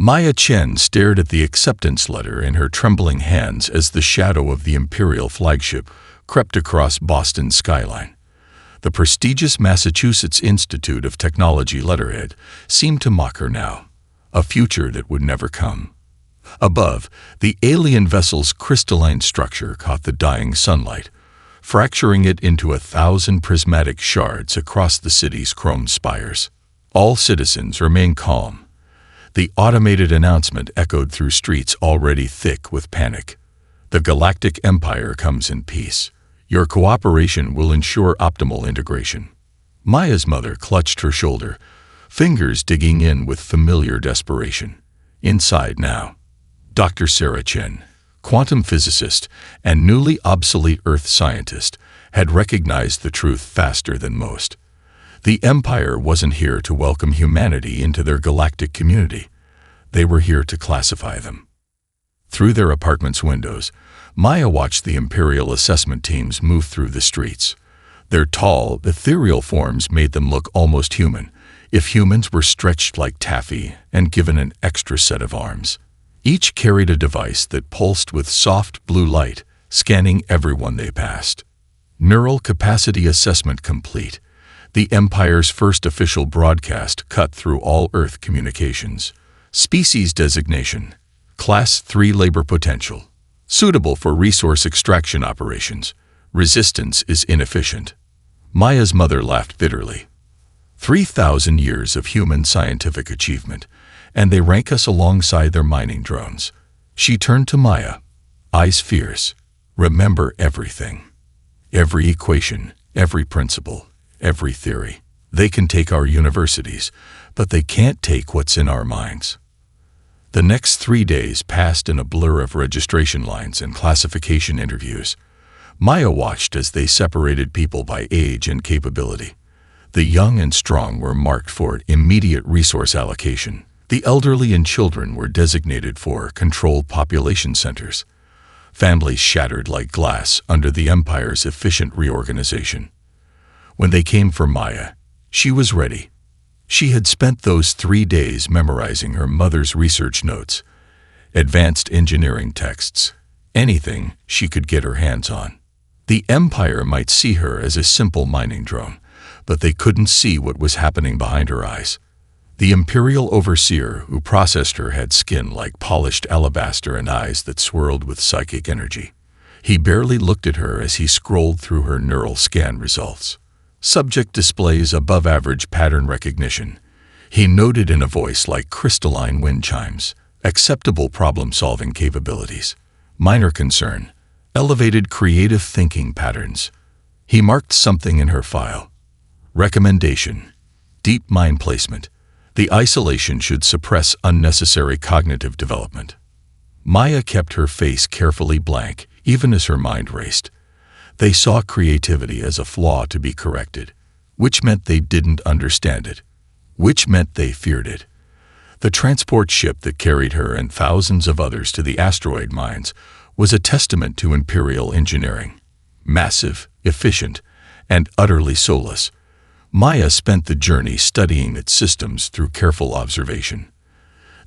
Maya Chen stared at the acceptance letter in her trembling hands as the shadow of the Imperial flagship crept across Boston's skyline. The prestigious Massachusetts Institute of Technology letterhead seemed to mock her now, a future that would never come. Above, the alien vessel's crystalline structure caught the dying sunlight, fracturing it into 1,000 prismatic shards across the city's chromed spires. All citizens remain calm. The automated announcement echoed through streets already thick with panic. The Galactic Empire comes in peace. Your cooperation will ensure optimal integration. Maya's mother clutched her shoulder, fingers digging in with familiar desperation. Inside now, Dr. Sarah Chen, quantum physicist and newly obsolete Earth scientist, had recognized the truth faster than most. The Empire wasn't here to welcome humanity into their galactic community. They were here to classify them. Through their apartment's windows, Maya watched the Imperial assessment teams move through the streets. Their tall, ethereal forms made them look almost human, if humans were stretched like taffy and given an extra set of arms. Each carried a device that pulsed with soft blue light, scanning everyone they passed. Neural capacity assessment complete. The Empire's first official broadcast cut through all Earth communications. Species designation: Class 3 labor potential. Suitable for resource extraction operations. Resistance is inefficient. Maya's mother laughed bitterly. 3,000 years of human scientific achievement, and they rank us alongside their mining drones. She turned to Maya, eyes fierce. Remember everything. Every equation, every principle, every theory. They can take our universities, but they can't take what's in our minds. The next 3 days passed in a blur of registration lines and classification interviews. Maya watched as they separated people by age and capability. The young and strong were marked for immediate resource allocation. The elderly and children were designated for controlled population centers. Families shattered like glass under the Empire's efficient reorganization. When they came for Maya, she was ready. She had spent those 3 days memorizing her mother's research notes, advanced engineering texts, anything she could get her hands on. The Empire might see her as a simple mining drone, but they couldn't see what was happening behind her eyes. The Imperial overseer who processed her had skin like polished alabaster and eyes that swirled with psychic energy. He barely looked at her as he scrolled through her neural scan results. Subject displays above-average pattern recognition. He noted in a voice like crystalline wind chimes. Acceptable problem-solving capabilities. Minor concern. Elevated creative thinking patterns. He marked something in her file. Recommendation. Deep mind placement. The isolation should suppress unnecessary cognitive development. Maya kept her face carefully blank, even as her mind raced. They saw creativity as a flaw to be corrected, which meant they didn't understand it, which meant they feared it. The transport ship that carried her and thousands of others to the asteroid mines was a testament to Imperial engineering. Massive, efficient, and utterly soulless. Maya spent the journey studying its systems through careful observation.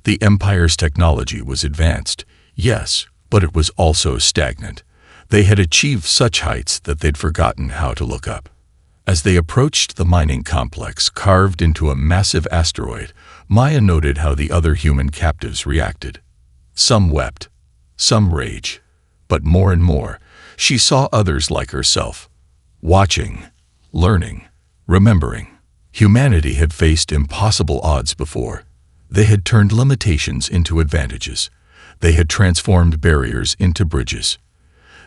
The Empire's technology was advanced, yes, but it was also stagnant. They had achieved such heights that they'd forgotten how to look up. As they approached the mining complex carved into a massive asteroid, Maya noted how the other human captives reacted. Some wept, some rage, but more and more, she saw others like herself, watching, learning, remembering. Humanity had faced impossible odds before. They had turned limitations into advantages. They had transformed barriers into bridges.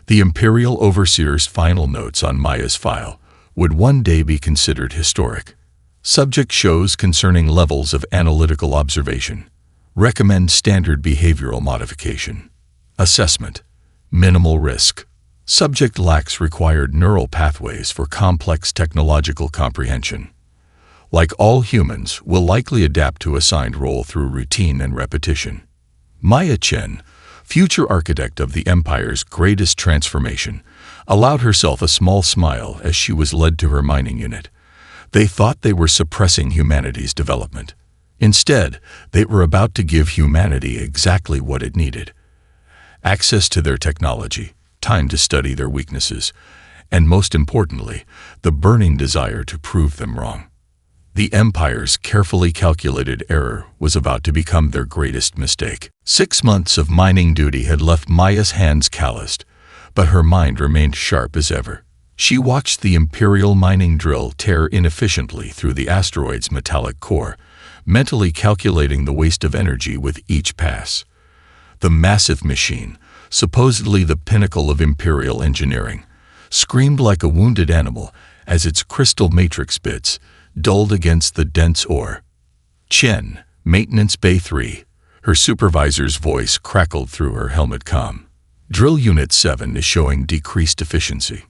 The Imperial Overseer's final notes on Maya's file would one day be considered historic. Subject shows concerning levels of analytical observation. Recommend standard behavioral modification. Assessment. Minimal risk. Subject lacks required neural pathways for complex technological comprehension. Like all humans, will likely adapt to assigned role through routine and repetition. Maya Chen, future architect of the Empire's greatest transformation, allowed herself a small smile as she was led to her mining unit. They thought they were suppressing humanity's development. Instead, they were about to give humanity exactly what it needed: access to their technology, time to study their weaknesses, and most importantly, the burning desire to prove them wrong. The Empire's carefully calculated error was about to become their greatest mistake. 6 months of mining duty had left Maya's hands calloused, but her mind remained sharp as ever. She watched the Imperial mining drill tear inefficiently through the asteroid's metallic core, mentally calculating the waste of energy with each pass. The massive machine, supposedly the pinnacle of Imperial engineering, screamed like a wounded animal as its crystal matrix bits dulled against the dense ore. "Chen, Maintenance Bay 3, her supervisor's voice crackled through her helmet comm. "Drill Unit 7 is showing decreased efficiency."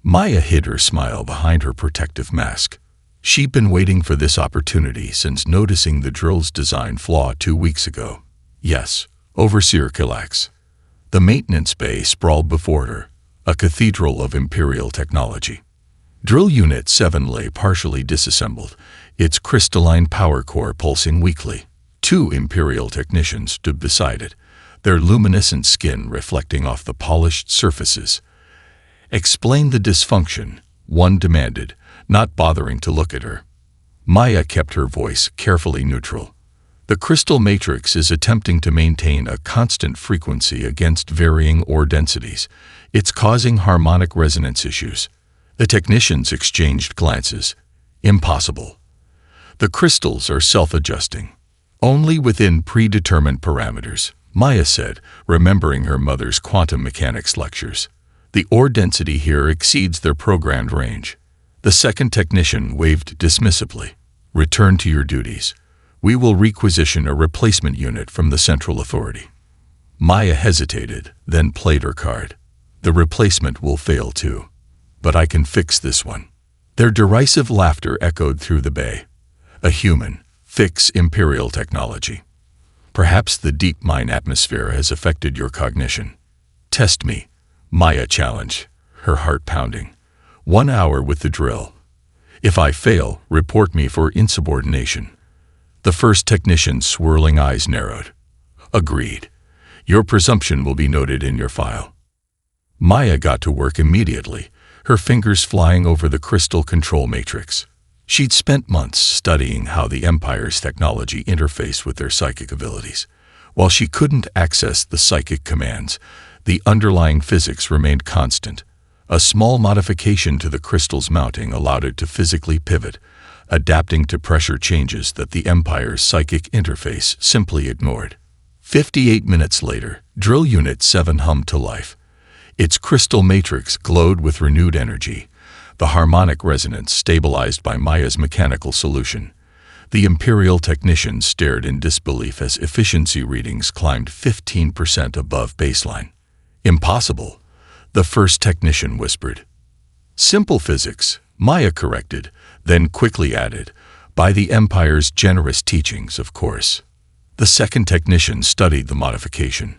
Maya hid her smile behind her protective mask. She'd been waiting for this opportunity since noticing the drill's design flaw 2 weeks ago. "Yes, Overseer Kilax." The maintenance bay sprawled before her, a cathedral of Imperial technology. Drill Unit 7 lay partially disassembled, its crystalline power core pulsing weakly. 2 Imperial technicians stood beside it, their luminescent skin reflecting off the polished surfaces. "Explain the dysfunction," one demanded, not bothering to look at her. Maya kept her voice carefully neutral. "The crystal matrix is attempting to maintain a constant frequency against varying ore densities. It's causing harmonic resonance issues." The technicians exchanged glances. "Impossible. The crystals are self-adjusting. Only within predetermined parameters," Maya said, remembering her mother's quantum mechanics lectures. "The ore density here exceeds their programmed range." The second technician waved dismissively. "Return to your duties. We will requisition a replacement unit from the Central Authority." Maya hesitated, then played her card. "The replacement will fail too. But I can fix this one." Their derisive laughter echoed through the bay. "A human, fix Imperial technology. Perhaps the deep mine atmosphere has affected your cognition." "Test me," Maya challenged, her heart pounding. 1 hour with the drill. If I fail, report me for insubordination." The first technician's swirling eyes narrowed. "Agreed. Your presumption will be noted in your file." Maya got to work immediately, her fingers flying over the crystal control matrix. She'd spent months studying how the Empire's technology interfaced with their psychic abilities. While she couldn't access the psychic commands, the underlying physics remained constant. A small modification to the crystal's mounting allowed it to physically pivot, adapting to pressure changes that the Empire's psychic interface simply ignored. 58 minutes later, Drill Unit 7 hummed to life. Its crystal matrix glowed with renewed energy, the harmonic resonance stabilized by Maya's mechanical solution. The Imperial technicians stared in disbelief as efficiency readings climbed 15% above baseline. "Impossible," the first technician whispered. "Simple physics," Maya corrected, then quickly added, "by the Empire's generous teachings, of course." The second technician studied the modification.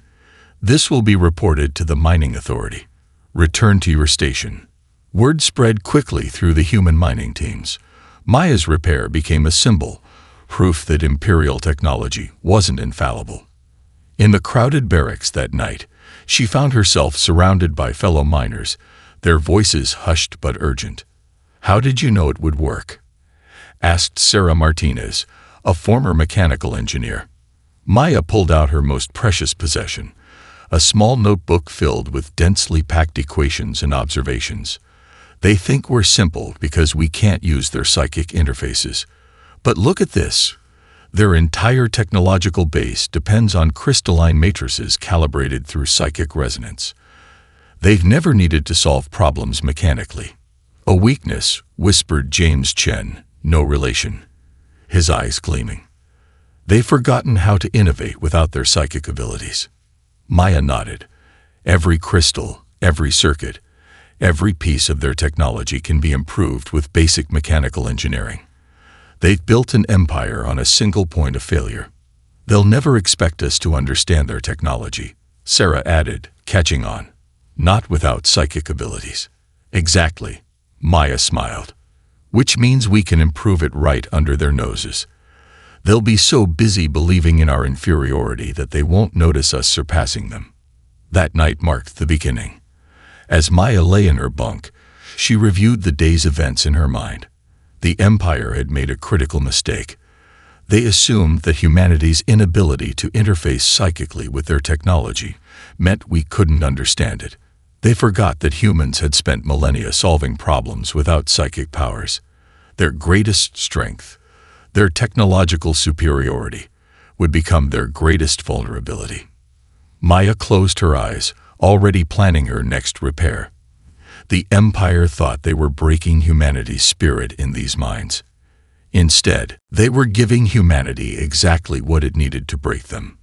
"This will be reported to the mining authority. Return to your station." Word spread quickly through the human mining teams. Maya's repair became a symbol, proof that Imperial technology wasn't infallible. In the crowded barracks that night, she found herself surrounded by fellow miners, their voices hushed but urgent. "How did you know it would work?" asked Sarah Martinez, a former mechanical engineer. Maya pulled out her most precious possession, a small notebook filled with densely packed equations and observations. "They think we're simple because we can't use their psychic interfaces. But look at this. Their entire technological base depends on crystalline matrices calibrated through psychic resonance. They've never needed to solve problems mechanically." "A weakness," whispered James Chen, no relation, his eyes gleaming. "They've forgotten how to innovate without their psychic abilities." Maya nodded. "Every crystal, every circuit, every piece of their technology can be improved with basic mechanical engineering. They've built an empire on a single point of failure. They'll never expect us to understand their technology," Sarah added, catching on. "Not without psychic abilities." "Exactly," Maya smiled. "Which means we can improve it right under their noses. They'll be so busy believing in our inferiority that they won't notice us surpassing them. That night marked the beginning. As Maya lay in her bunk, she reviewed the day's events in her mind. The Empire had made a critical mistake. They assumed that humanity's inability to interface psychically with their technology meant we couldn't understand it. They forgot that humans had spent millennia solving problems without psychic powers. Their greatest strength, their technological superiority, would become their greatest vulnerability. Maya closed her eyes, already planning her next repair. The Empire thought they were breaking humanity's spirit in these minds. Instead, they were giving humanity exactly what it needed to break them.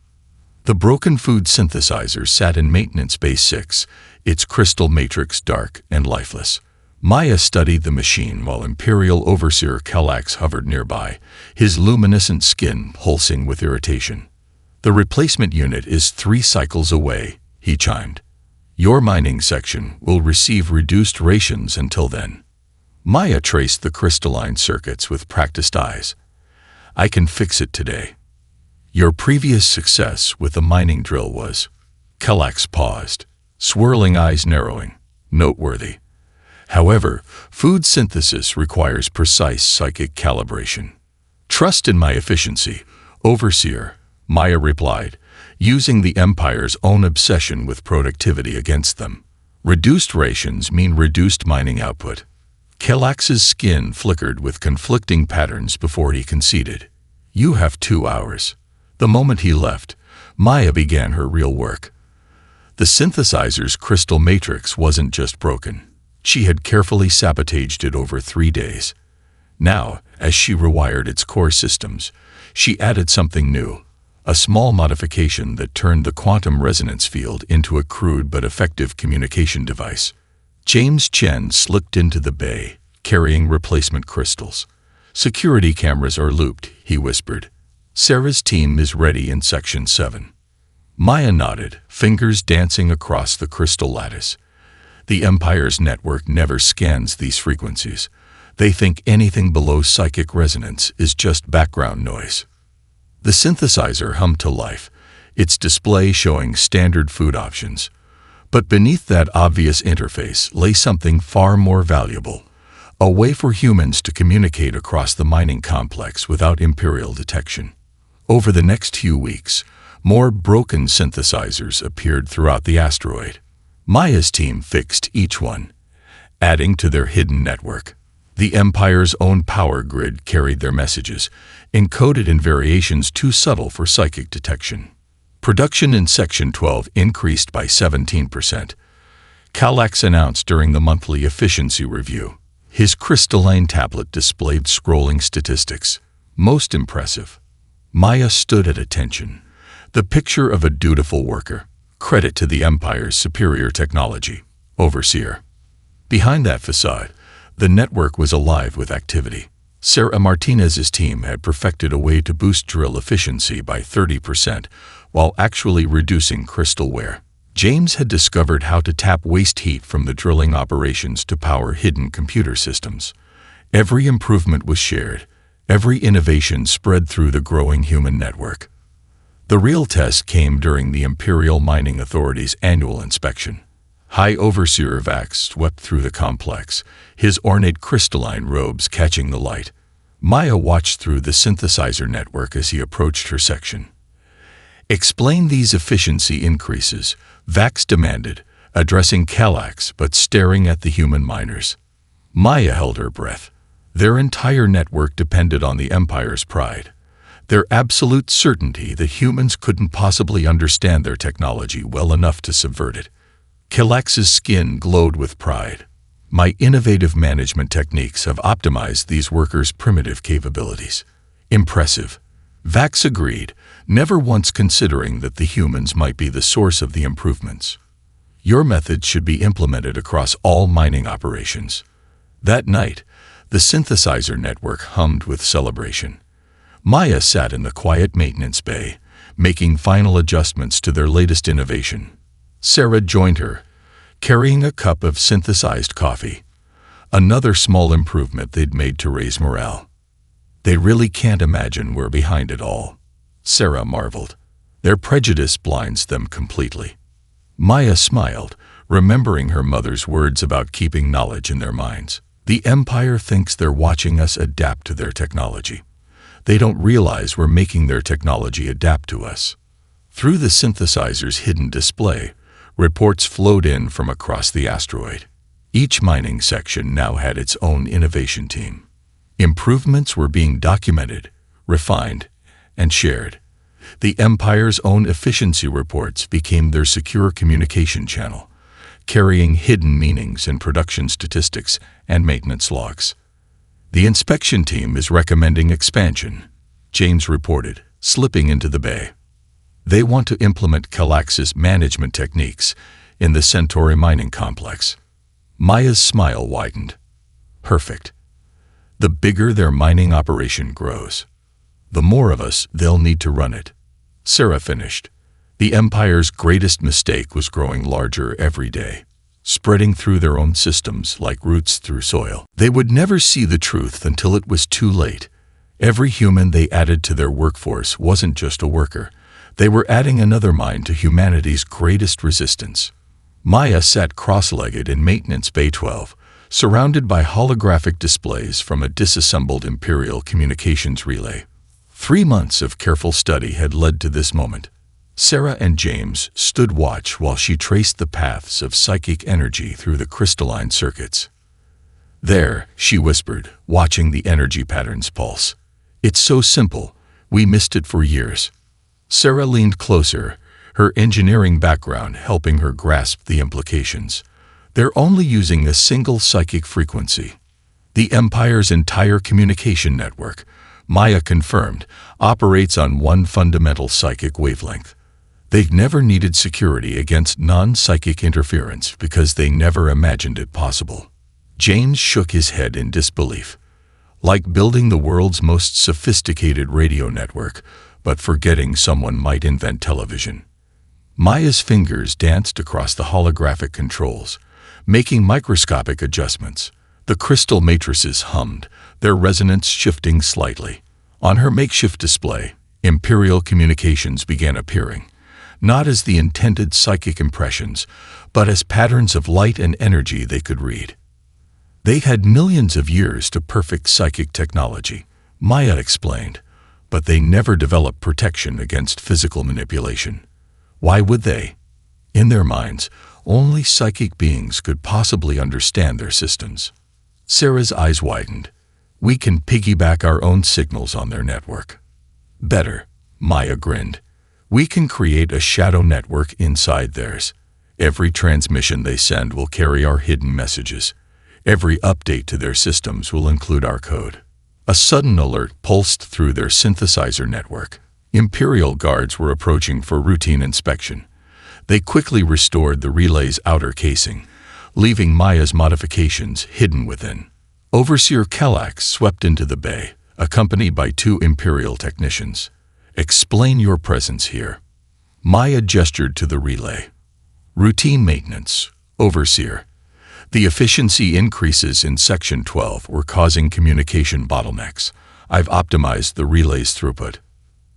The broken food synthesizer sat in Maintenance Bay 6, its crystal matrix dark and lifeless. Maya studied the machine while Imperial Overseer Calax hovered nearby, his luminescent skin pulsing with irritation. "The replacement unit is 3 cycles away," he chimed. "Your mining section will receive reduced rations until then." Maya traced the crystalline circuits with practiced eyes. "I can fix it today." "Your previous success with the mining drill was—" Calax paused, swirling eyes narrowing. "Noteworthy. However, food synthesis requires precise psychic calibration." "Trust in my efficiency, Overseer," Maya replied, using the Empire's own obsession with productivity against them. "Reduced rations mean reduced mining output." Calax's skin flickered with conflicting patterns before he conceded. "You have 2 hours." The moment he left, Maya began her real work. The synthesizer's crystal matrix wasn't just broken. She had carefully sabotaged it over 3 days. Now, as she rewired its core systems, she added something new, a small modification that turned the quantum resonance field into a crude but effective communication device. James Chen slipped into the bay, carrying replacement crystals. "Security cameras are looped," he whispered. "Sarah's team is ready in Section 7. Maya nodded, fingers dancing across the crystal lattice. The Empire's network never scans these frequencies. They think anything below psychic resonance is just background noise. The synthesizer hummed to life, its display showing standard food options. But beneath that obvious interface lay something far more valuable, a way for humans to communicate across the mining complex without Imperial detection. Over the next few weeks, more broken synthesizers appeared throughout the asteroid. Maya's team fixed each one, adding to their hidden network. The Empire's own power grid carried their messages, encoded in variations too subtle for psychic detection. Production in Section 12 increased by 17%. Calax announced during the monthly efficiency review. His crystalline tablet displayed scrolling statistics. Most impressive. Maya stood at attention, the picture of a dutiful worker. Credit to the Empire's superior technology, Overseer. Behind that facade, the network was alive with activity. Sarah Martinez's team had perfected a way to boost drill efficiency by 30%, while actually reducing crystal wear. James had discovered how to tap waste heat from the drilling operations to power hidden computer systems. Every improvement was shared, every innovation spread through the growing human network. The real test came during the Imperial Mining Authority's annual inspection. High Overseer Vax swept through the complex, his ornate crystalline robes catching the light. Maya watched through the synthesizer network as he approached her section. "Explain these efficiency increases," Vax demanded, addressing Calax but staring at the human miners. Maya held her breath. Their entire network depended on the Empire's pride, their absolute certainty that humans couldn't possibly understand their technology well enough to subvert it. Calax's skin glowed with pride. "My innovative management techniques have optimized these workers' primitive capabilities." "Impressive," Vax agreed, never once considering that the humans might be the source of the improvements. "Your methods should be implemented across all mining operations." That night, the synthesizer network hummed with celebration. Maya sat in the quiet maintenance bay, making final adjustments to their latest innovation. Sarah joined her, carrying a cup of synthesized coffee, another small improvement they'd made to raise morale. They really can't imagine we're behind it all. Sarah marveled. Their prejudice blinds them completely. Maya smiled, remembering her mother's words about keeping knowledge in their minds. The Empire thinks they're watching us adapt to their technology. They don't realize we're making their technology adapt to us. Through the synthesizer's hidden display, reports flowed in from across the asteroid. Each mining section now had its own innovation team. Improvements were being documented, refined, and shared. The Empire's own efficiency reports became their secure communication channel, carrying hidden meanings in production statistics and maintenance logs. The inspection team is recommending expansion, James reported, slipping into the bay. They want to implement Galactic's management techniques in the Centauri mining complex. Maya's smile widened. Perfect. The bigger their mining operation grows, the more of us they'll need to run it. Sarah finished. The Empire's greatest mistake was growing larger every day, spreading through their own systems like roots through soil. They would never see the truth until it was too late. Every human they added to their workforce wasn't just a worker. They were adding another mind to humanity's greatest resistance. Maya sat cross-legged in Maintenance Bay 12, surrounded by holographic displays from a disassembled Imperial communications relay. 3 months of careful study had led to this moment. Sarah and James stood watch while she traced the paths of psychic energy through the crystalline circuits. There, she whispered, watching the energy patterns pulse. It's so simple, we missed it for years. Sarah leaned closer, her engineering background helping her grasp the implications. They're only using a single psychic frequency. The Empire's entire communication network, Maya confirmed, operates on one fundamental psychic wavelength. They've never needed security against non-psychic interference because they never imagined it possible. James shook his head in disbelief. Like building the world's most sophisticated radio network, but forgetting someone might invent television. Maya's fingers danced across the holographic controls, making microscopic adjustments. The crystal matrices hummed, their resonance shifting slightly. On her makeshift display, Imperial communications began appearing, not as the intended psychic impressions, but as patterns of light and energy they could read. They had millions of years to perfect psychic technology, Maya explained, but they never developed protection against physical manipulation. Why would they? In their minds, only psychic beings could possibly understand their systems. Sarah's eyes widened. We can piggyback our own signals on their network. Better, Maya grinned. We can create a shadow network inside theirs. Every transmission they send will carry our hidden messages. Every update to their systems will include our code. A sudden alert pulsed through their synthesizer network. Imperial guards were approaching for routine inspection. They quickly restored the relay's outer casing, leaving Maya's modifications hidden within. Overseer Galactic swept into the bay, accompanied by 2 Imperial technicians. Explain your presence here. Maya gestured to the relay. Routine maintenance, Overseer. The efficiency increases in Section 12 were causing communication bottlenecks. I've optimized the relay's throughput.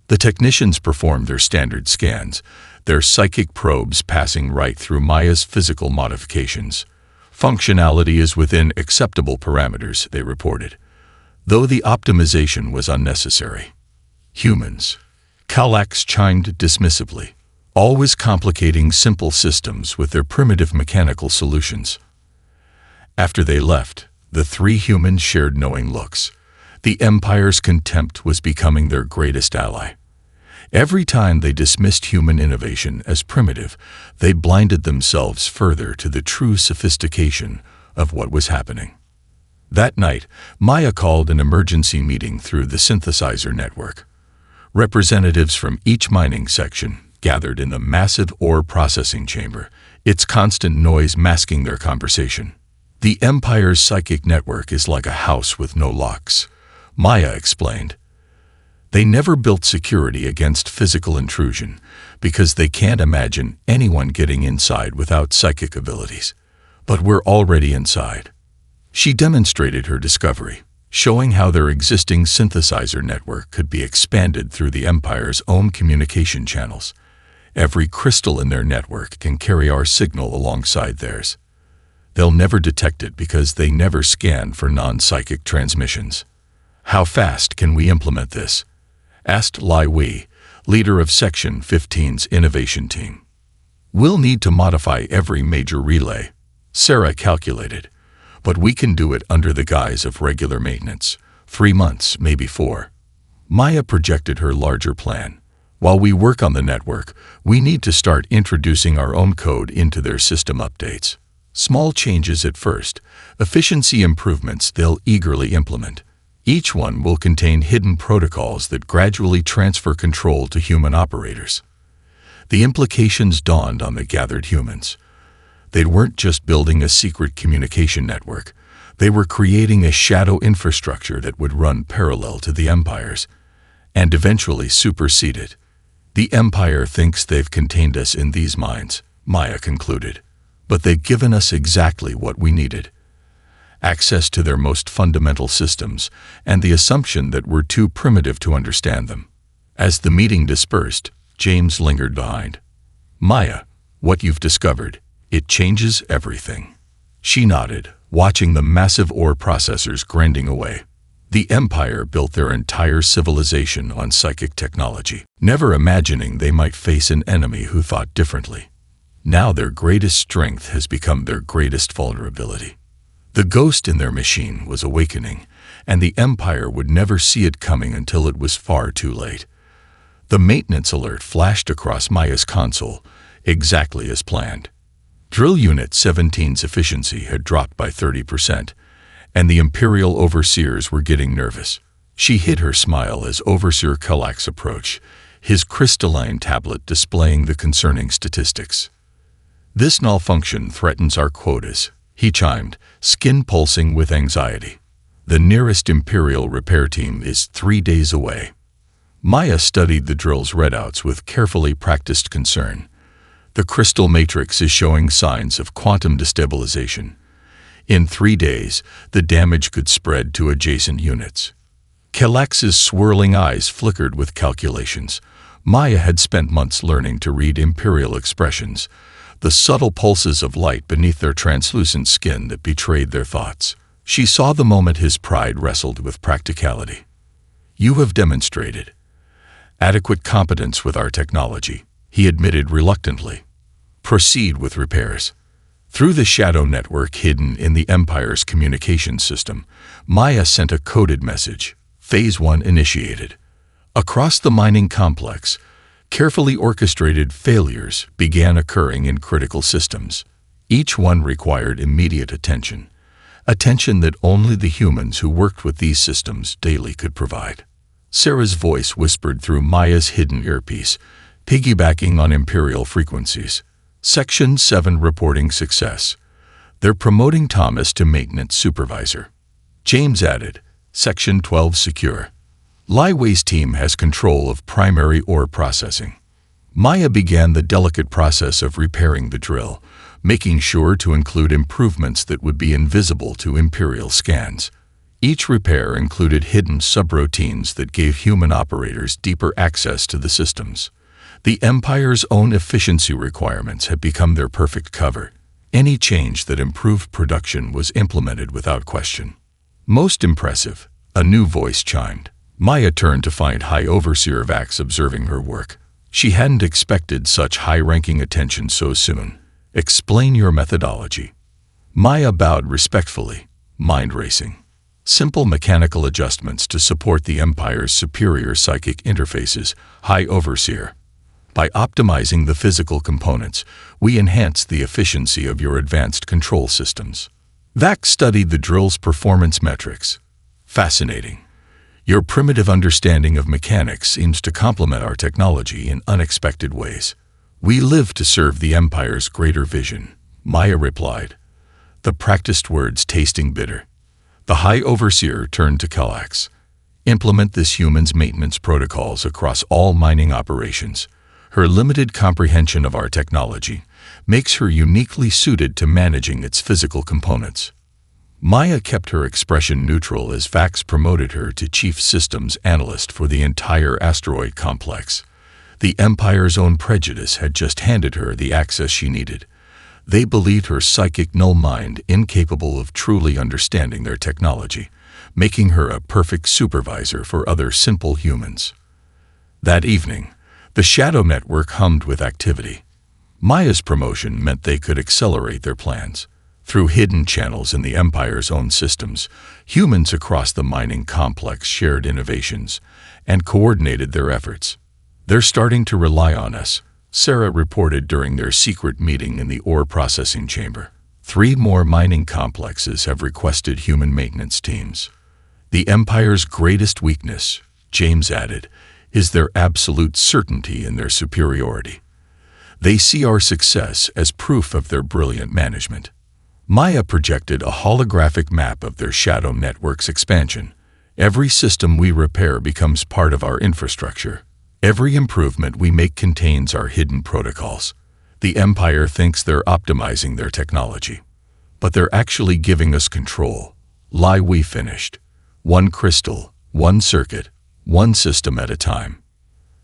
The technicians performed their standard scans, their psychic probes passing right through Maya's physical modifications. Functionality is within acceptable parameters, they reported, though the optimization was unnecessary. Humans. Galactic chimed dismissively, always complicating simple systems with their primitive mechanical solutions. After they left, the 3 humans shared knowing looks. The Empire's contempt was becoming their greatest ally. Every time they dismissed human innovation as primitive, they blinded themselves further to the true sophistication of what was happening. That night, Maya called an emergency meeting through the synthesizer network. Representatives from each mining section gathered in the massive ore processing chamber, its constant noise masking their conversation. The Empire's psychic network is like a house with no locks, Maya explained. They never built security against physical intrusion because they can't imagine anyone getting inside without psychic abilities. But we're already inside. She demonstrated her discovery. showing how their existing synthesizer network could be expanded through the Empire's own communication channels. Every crystal in their network can carry our signal alongside theirs. They'll never detect it because they never scan for non-psychic transmissions. How fast can we implement this? Asked Lai Wei, leader of Section 15's innovation team. We'll need to modify every major relay, Sarah calculated, but we can do it under the guise of regular maintenance, 3 months, maybe 4. Maya projected her larger plan. While we work on the network, we need to start introducing our own code into their system updates. Small changes at first, efficiency improvements they'll eagerly implement. Each one will contain hidden protocols that gradually transfer control to human operators. The implications dawned on the gathered humans. They weren't just building a secret communication network. They were creating a shadow infrastructure that would run parallel to the Empire's, and eventually supersede it. The Empire thinks they've contained us in these minds, Maya concluded, but they've given us exactly what we needed. Access to their most fundamental systems, and the assumption that we're too primitive to understand them. As the meeting dispersed, James lingered behind. Maya, what you've discovered, it changes everything. She nodded, watching the massive ore processors grinding away. The Empire built their entire civilization on psychic technology, never imagining they might face an enemy who thought differently. Now their greatest strength has become their greatest vulnerability. The ghost in their machine was awakening, and the Empire would never see it coming until it was far too late. The maintenance alert flashed across Maya's console, exactly as planned. Drill Unit 17's efficiency had dropped by 30%, and the Imperial Overseers were getting nervous. She hid her smile as Overseer Galactic approached, his crystalline tablet displaying the concerning statistics. This malfunction threatens our quotas, he chimed, skin pulsing with anxiety. The nearest Imperial repair team is 3 days away. Maya studied the drill's readouts with carefully practiced concern. The crystal matrix is showing signs of quantum destabilization. In 3 days, the damage could spread to adjacent units. Galactic's swirling eyes flickered with calculations. Maya had spent months learning to read Imperial expressions, the subtle pulses of light beneath their translucent skin that betrayed their thoughts. She saw the moment his pride wrestled with practicality. You have demonstrated adequate competence with our technology, he admitted reluctantly. Proceed with repairs. Through the shadow network hidden in the Empire's communication system, Maya sent a coded message. Phase 1 initiated. Across the mining complex, carefully orchestrated failures began occurring in critical systems. Each one required immediate attention that only the humans who worked with these systems daily could provide. Sarah's voice whispered through Maya's hidden earpiece, piggybacking on Imperial frequencies. Section 7 reporting success. They're promoting Thomas to maintenance supervisor. James added, Section 12 secure. Lai Wei's team has control of primary ore processing. Maya began the delicate process of repairing the drill, making sure to include improvements that would be invisible to Imperial scans. Each repair included hidden subroutines that gave human operators deeper access to the systems. The Empire's own efficiency requirements had become their perfect cover. Any change that improved production was implemented without question. Most impressive, a new voice chimed. Maya turned to find High Overseer Vax observing her work. She hadn't expected such high-ranking attention so soon. Explain your methodology. Maya bowed respectfully, mind racing. Simple mechanical adjustments to support the Empire's superior psychic interfaces, High Overseer. By optimizing the physical components, we enhance the efficiency of your advanced control systems. Vax studied the drill's performance metrics. Fascinating. Your primitive understanding of mechanics seems to complement our technology in unexpected ways. We live to serve the Empire's greater vision, Maya replied, the practiced words tasting bitter. The High Overseer turned to Galactic. Implement this human's maintenance protocols across all mining operations. Her limited comprehension of our technology makes her uniquely suited to managing its physical components. Maya kept her expression neutral as Vax promoted her to chief systems analyst for the entire asteroid complex. The Empire's own prejudice had just handed her the access she needed. They believed her psychic null mind incapable of truly understanding their technology, making her a perfect supervisor for other simple humans. That evening, the Shadow Network hummed with activity. Maya's promotion meant they could accelerate their plans. Through hidden channels in the Empire's own systems, humans across the mining complex shared innovations and coordinated their efforts. "They're starting to rely on us," Sarah reported during their secret meeting in the ore processing chamber. 3 more mining complexes have requested human maintenance teams. "The Empire's greatest weakness," James added, "is their absolute certainty in their superiority. They see our success as proof of their brilliant management." Maya projected a holographic map of their Shadow Network's expansion. "Every system we repair becomes part of our infrastructure. Every improvement we make contains our hidden protocols. The Empire thinks they're optimizing their technology, but they're actually giving us control. Lie we finished. 1 crystal, 1 circuit, 1 system at a time."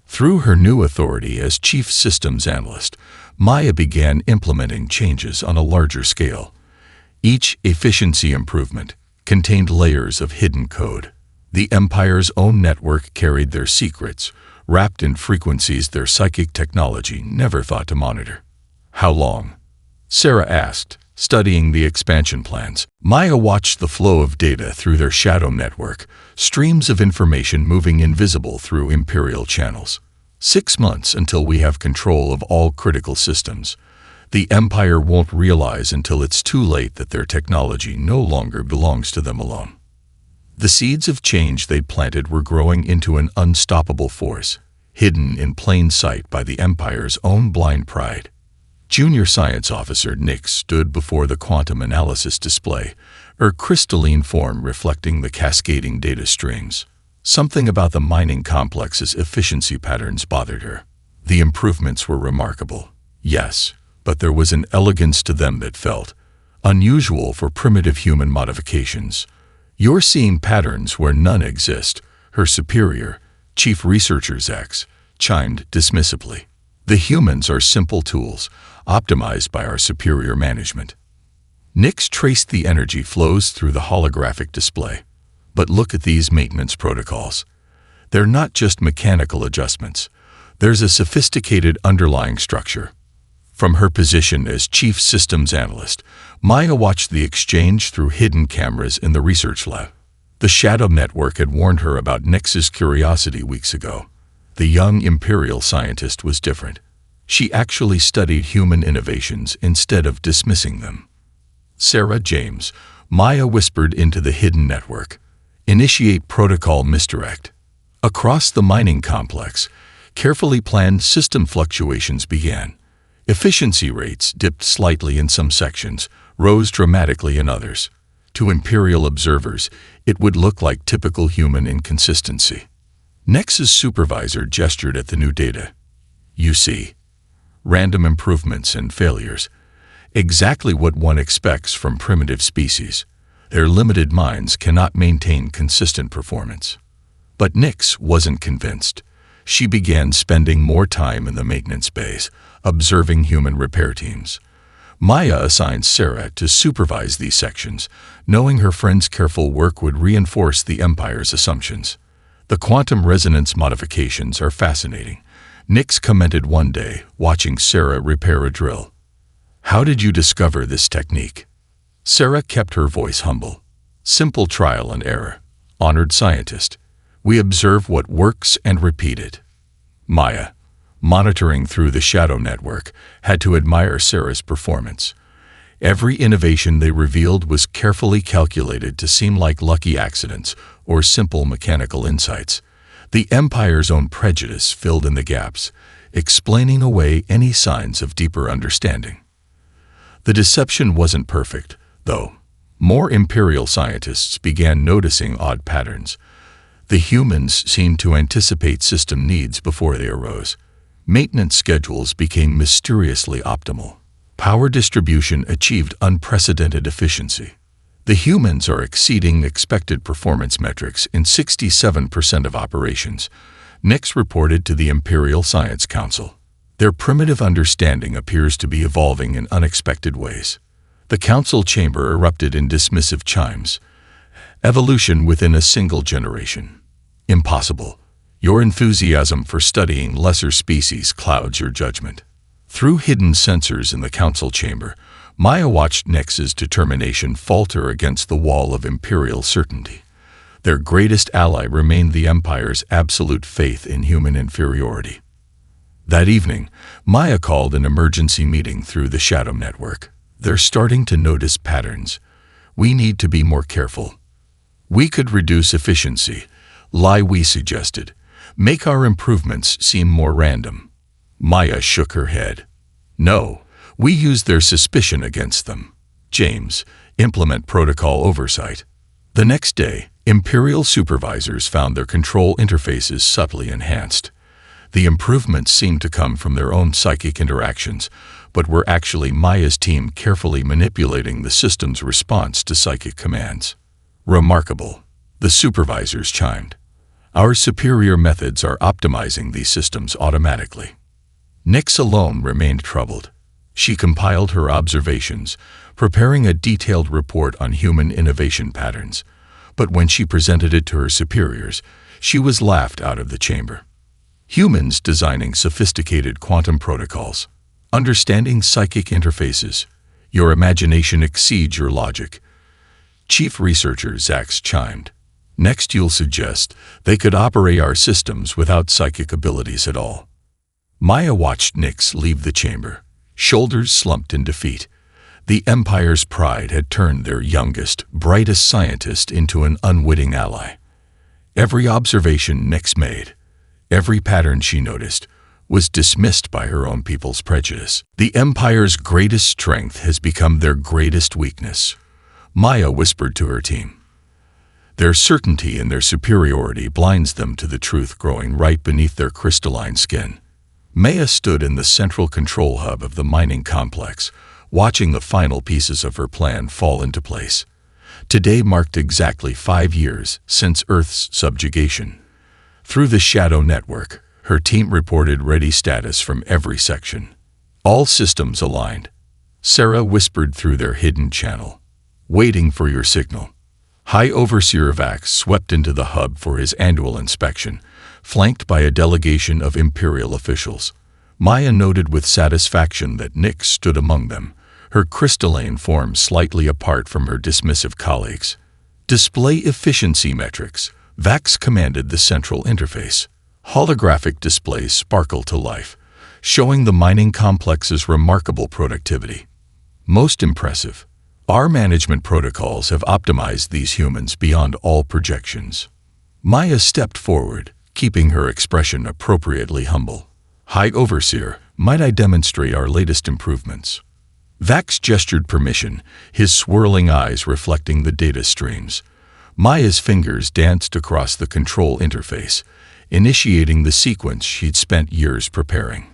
Through her new authority as Chief Systems Analyst, Maya began implementing changes on a larger scale. Each efficiency improvement contained layers of hidden code. The Empire's own network carried their secrets, wrapped in frequencies their psychic technology never thought to monitor. "How long?" Sarah asked, studying the expansion plans. Maya watched the flow of data through their Shadow Network, streams of information moving invisible through Imperial channels. 6 months until we have control of all critical systems. The Empire won't realize until it's too late that their technology no longer belongs to them alone." The seeds of change they'd planted were growing into an unstoppable force, hidden in plain sight by the Empire's own blind pride. Junior Science Officer Nix stood before the quantum analysis display, her crystalline form reflecting the cascading data streams. Something about the mining complex's efficiency patterns bothered her. The improvements were remarkable, yes, but there was an elegance to them that felt unusual for primitive human modifications. "You're seeing patterns where none exist," her superior, Chief Researcher Zax, chimed dismissively. "The humans are simple tools, optimized by our superior management." Nix traced the energy flows through the holographic display. "But look at these maintenance protocols. They're not just mechanical adjustments. There's a sophisticated underlying structure." From her position as Chief Systems Analyst, Maya watched the exchange through hidden cameras in the research lab. The Shadow Network had warned her about Nix's curiosity weeks ago. The young Imperial scientist was different. She actually studied human innovations instead of dismissing them. "Sarah James," Maya whispered into the hidden network. "Initiate protocol misdirect." Across the mining complex, carefully planned system fluctuations began. Efficiency rates dipped slightly in some sections, rose dramatically in others. To Imperial observers, it would look like typical human inconsistency. Nex's supervisor gestured at the new data. "You see, random improvements and failures. Exactly what one expects from primitive species. Their limited minds cannot maintain consistent performance." But Nix wasn't convinced. She began spending more time in the maintenance bays, observing human repair teams. Maya assigned Sarah to supervise these sections, knowing her friend's careful work would reinforce the Empire's assumptions. "The quantum resonance modifications are fascinating," Nix commented one day, watching Sarah repair a drill. "How did you discover this technique?" Sarah kept her voice humble. "Simple trial and error. Honored scientist. We observe what works and repeat it." Maya, monitoring through the Shadow Network, had to admire Sarah's performance. Every innovation they revealed was carefully calculated to seem like lucky accidents or simple mechanical insights. The Empire's own prejudice filled in the gaps, explaining away any signs of deeper understanding. The deception wasn't perfect, though. More Imperial scientists began noticing odd patterns. The humans seemed to anticipate system needs before they arose. Maintenance schedules became mysteriously optimal. Power distribution achieved unprecedented efficiency. The humans are exceeding expected performance metrics in 67% of operations, Nix reported to the Imperial Science Council. Their primitive understanding appears to be evolving in unexpected ways. The council chamber erupted in dismissive chimes. Evolution within a single generation. Impossible. Your enthusiasm for studying lesser species clouds your judgment. Through hidden sensors in the council chamber, Maya watched Nix's determination falter against the wall of Imperial certainty. Their greatest ally remained the Empire's absolute faith in human inferiority. That evening, Maya called an emergency meeting through the Shadow Network. They're starting to notice patterns. We need to be more careful. We could reduce efficiency. We suggested. Make our improvements seem more random. Maya shook her head. No, we use their suspicion against them. James, implement protocol oversight. The next day, Imperial supervisors found their control interfaces subtly enhanced. The improvements seemed to come from their own psychic interactions, but were actually Maya's team carefully manipulating the system's response to psychic commands. Remarkable, the supervisors chimed. Our superior methods are optimizing these systems automatically. Nix alone remained troubled. She compiled her observations, preparing a detailed report on human innovation patterns. But when she presented it to her superiors, she was laughed out of the chamber. Humans designing sophisticated quantum protocols, understanding psychic interfaces. Your imagination exceeds your logic. Chief Researcher Zax chimed. Next you'll suggest they could operate our systems without psychic abilities at all. Maya watched Nix leave the chamber, shoulders slumped in defeat. The Empire's pride had turned their youngest, brightest scientist into an unwitting ally. Every observation Nix made, every pattern she noticed, was dismissed by her own people's prejudice. The Empire's greatest strength has become their greatest weakness, Maya whispered to her team. Their certainty in their superiority blinds them to the truth growing right beneath their crystalline skin. Maya stood in the central control hub of the mining complex, watching the final pieces of her plan fall into place. Today marked exactly 5 years since Earth's subjugation. Through the Shadow Network, her team reported ready status from every section. All systems aligned. Sarah whispered through their hidden channel. Waiting for your signal. High Overseer Vax swept into the hub for his annual inspection, flanked by a delegation of Imperial officials. Maya noted with satisfaction that Nix stood among them, her crystalline form slightly apart from her dismissive colleagues. Display efficiency metrics, Vax commanded the central interface. Holographic displays sparkled to life, showing the mining complex's remarkable productivity. Most impressive, our management protocols have optimized these humans beyond all projections. Maya stepped forward, keeping her expression appropriately humble. High Overseer, might I demonstrate our latest improvements? Vax gestured permission, his swirling eyes reflecting the data streams. Maya's fingers danced across the control interface, initiating the sequence she'd spent years preparing.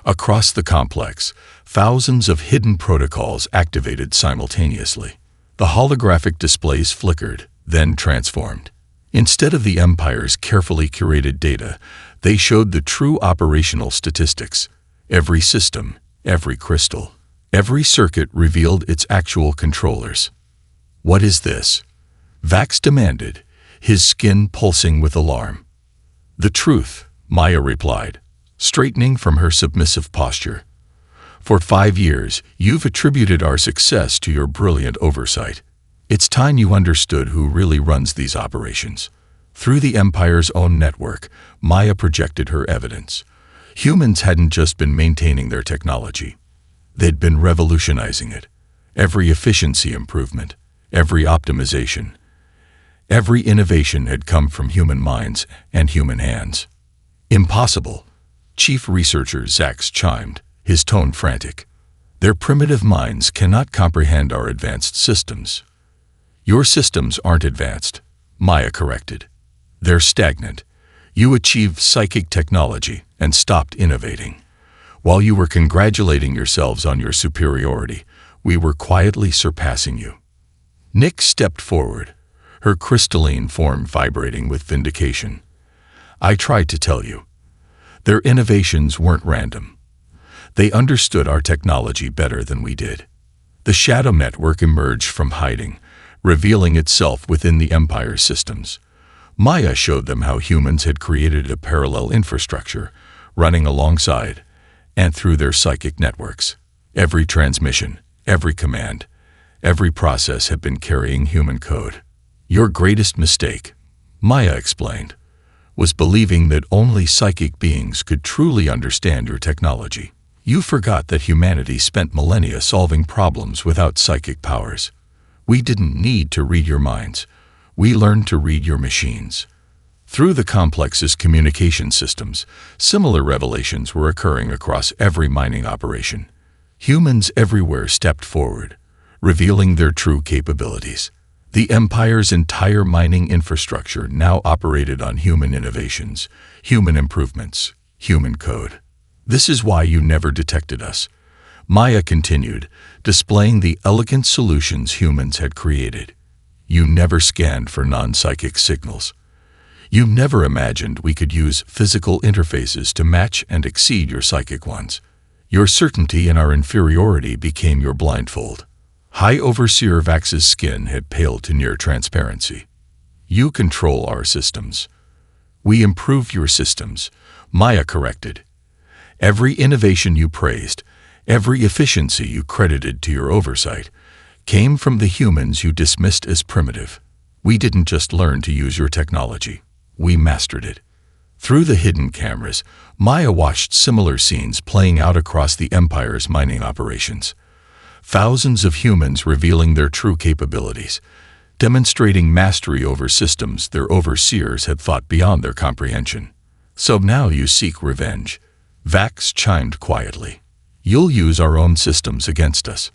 Across the complex, thousands of hidden protocols activated simultaneously. The holographic displays flickered, then transformed. Instead of the Empire's carefully curated data, they showed the true operational statistics. Every system, every crystal, every circuit revealed its actual controllers. What is this? Vax demanded, his skin pulsing with alarm. The truth, Maya replied, straightening from her submissive posture. For 5 years, you've attributed our success to your brilliant oversight. It's time you understood who really runs these operations. Through the Empire's own network, Maya projected her evidence. Humans hadn't just been maintaining their technology. They'd been revolutionizing it. Every efficiency improvement, every optimization, every innovation had come from human minds and human hands. Impossible, Chief Researcher Zax chimed, his tone frantic. Their primitive minds cannot comprehend our advanced systems. Your systems aren't advanced, Maya corrected. They're stagnant. You achieved psychic technology and stopped innovating. While you were congratulating yourselves on your superiority, we were quietly surpassing you. Nyx stepped forward, her crystalline form vibrating with vindication. I tried to tell you. Their innovations weren't random. They understood our technology better than we did. The shadow network emerged from hiding, revealing itself within the Empire's systems. Maya showed them how humans had created a parallel infrastructure, running alongside and through their psychic networks. Every transmission, every command, every process had been carrying human code. Your greatest mistake, Maya explained, was believing that only psychic beings could truly understand your technology. You forgot that humanity spent millennia solving problems without psychic powers. We didn't need to read your minds. We learned to read your machines. Through the complexest communication systems, similar revelations were occurring across every mining operation. Humans everywhere stepped forward, revealing their true capabilities. The Empire's entire mining infrastructure now operated on human innovations, human improvements, human code. This is why you never detected us, Maya continued, displaying the elegant solutions humans had created. You never scanned for non-psychic signals. You never imagined we could use physical interfaces to match and exceed your psychic ones. Your certainty in our inferiority became your blindfold. High Overseer Vax's skin had paled to near transparency. You control our systems. We improved your systems, Maya corrected. Every innovation you praised, every efficiency you credited to your oversight, came from the humans you dismissed as primitive. We didn't just learn to use your technology. We mastered it. Through the hidden cameras, Maya watched similar scenes playing out across the Empire's mining operations. Thousands of humans revealing their true capabilities, demonstrating mastery over systems their overseers had thought beyond their comprehension. So now you seek revenge. Vax chimed quietly. You'll use our own systems against us.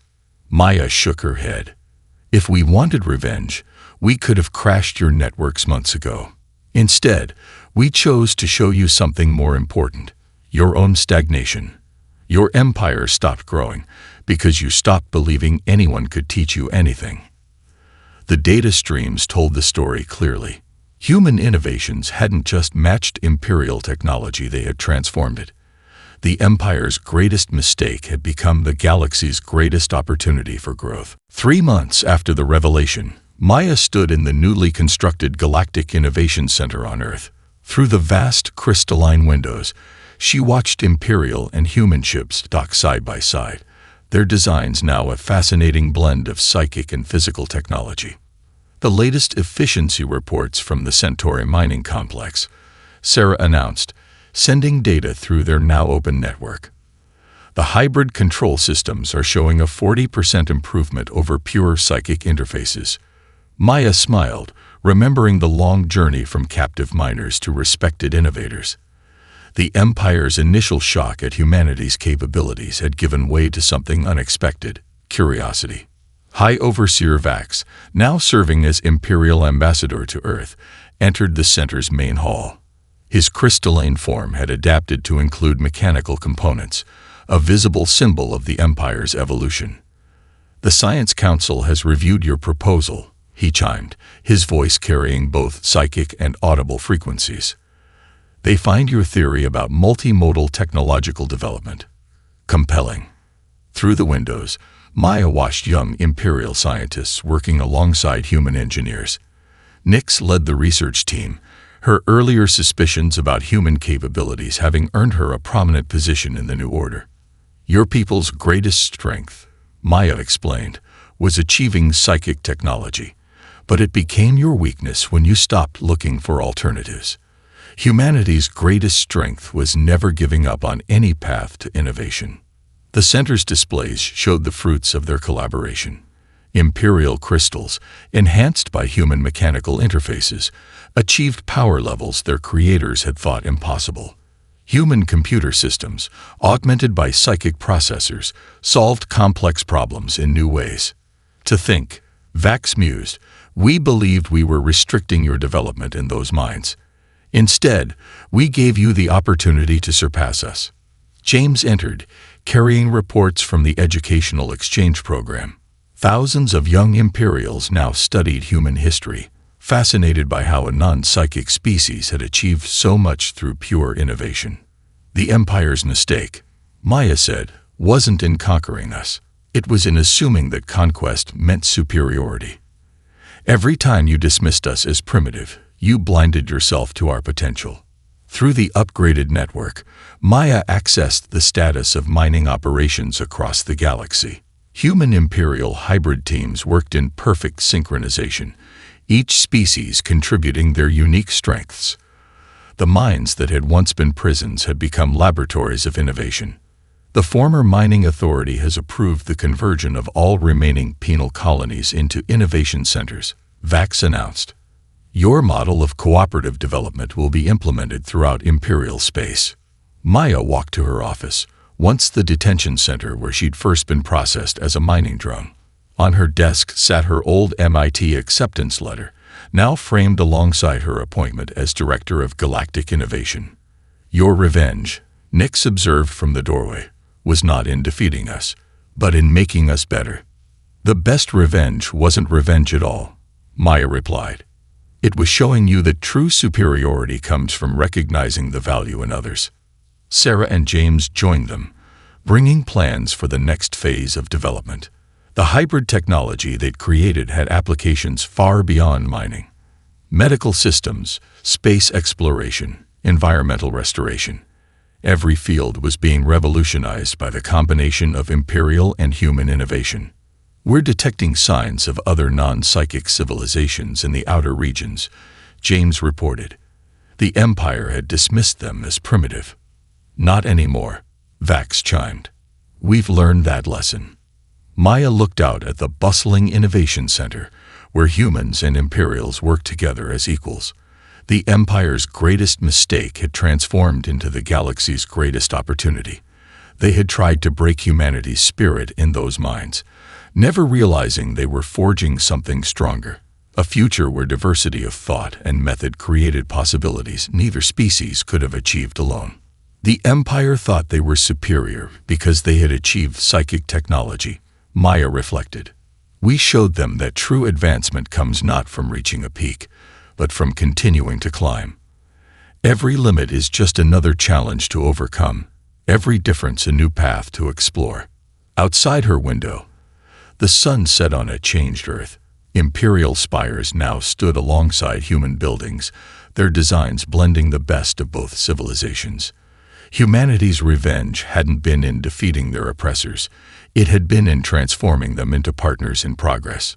Maya shook her head. If we wanted revenge, we could have crashed your networks months ago. Instead, we chose to show you something more important, your own stagnation. Your empire stopped growing because you stopped believing anyone could teach you anything. The data streams told the story clearly. Human innovations hadn't just matched imperial technology, they had transformed it. The Empire's greatest mistake had become the galaxy's greatest opportunity for growth. 3 months after the revelation, Maya stood in the newly constructed Galactic Innovation Center on Earth. Through the vast crystalline windows, she watched Imperial and human ships dock side by side, their designs now a fascinating blend of psychic and physical technology. The latest efficiency reports from the Centauri mining complex, Sarah announced, sending data through their now open network. The hybrid control systems are showing a 40% improvement over pure psychic interfaces. Maya smiled, remembering the long journey from captive miners to respected innovators. The Empire's initial shock at humanity's capabilities had given way to something unexpected, curiosity. High Overseer Vax, now serving as Imperial Ambassador to Earth, entered the center's main hall. His crystalline form had adapted to include mechanical components, a visible symbol of the Empire's evolution. The Science Council has reviewed your proposal, he chimed, his voice carrying both psychic and audible frequencies. They find your theory about multimodal technological development compelling. Through the windows, Maya watched young Imperial scientists working alongside human engineers. Nyx led the research team, her earlier suspicions about human capabilities having earned her a prominent position in the new order. Your people's greatest strength, Maya explained, was achieving psychic technology. But it became your weakness when you stopped looking for alternatives. Humanity's greatest strength was never giving up on any path to innovation. The center's displays showed the fruits of their collaboration. Imperial crystals, enhanced by human mechanical interfaces, achieved power levels their creators had thought impossible. Human computer systems, augmented by psychic processors, solved complex problems in new ways. To think, Vax mused, we believed we were restricting your development in those minds. Instead, we gave you the opportunity to surpass us. James entered, carrying reports from the educational exchange program. Thousands of young Imperials now studied human history, fascinated by how a non-psychic species had achieved so much through pure innovation. The Empire's mistake, Maya said, wasn't in conquering us. It was in assuming that conquest meant superiority. Every time you dismissed us as primitive, you blinded yourself to our potential. Through the upgraded network, Maya accessed the status of mining operations across the galaxy. Human-Imperial hybrid teams worked in perfect synchronization, each species contributing their unique strengths. The mines that had once been prisons had become laboratories of innovation. The former mining authority has approved the conversion of all remaining penal colonies into innovation centers, Vax announced. Your model of cooperative development will be implemented throughout Imperial space. Maya walked to her office, once the detention center where she'd first been processed as a mining drone. On her desk sat her old MIT acceptance letter, now framed alongside her appointment as Director of Galactic Innovation. Your revenge, Nix observed from the doorway, was not in defeating us, but in making us better. The best revenge wasn't revenge at all, Maya replied. It was showing you that true superiority comes from recognizing the value in others. Sarah and James joined them, bringing plans for the next phase of development. The hybrid technology they'd created had applications far beyond mining. Medical systems, space exploration, environmental restoration. Every field was being revolutionized by the combination of Imperial and human innovation. We're detecting signs of other non-psychic civilizations in the outer regions, James reported. The Empire had dismissed them as primitive. Not anymore, Vax chimed. We've learned that lesson. Maya looked out at the bustling innovation center, where humans and Imperials worked together as equals. The Empire's greatest mistake had transformed into the galaxy's greatest opportunity. They had tried to break humanity's spirit in those minds, never realizing they were forging something stronger, a future where diversity of thought and method created possibilities neither species could have achieved alone. The Empire thought they were superior because they had achieved psychic technology, Maya reflected. We showed them that true advancement comes not from reaching a peak, but from continuing to climb. Every limit is just another challenge to overcome, every difference a new path to explore. Outside her window, the sun set on a changed Earth. Imperial spires now stood alongside human buildings, their designs blending the best of both civilizations. Humanity's revenge hadn't been in defeating their oppressors, it had been in transforming them into partners in progress.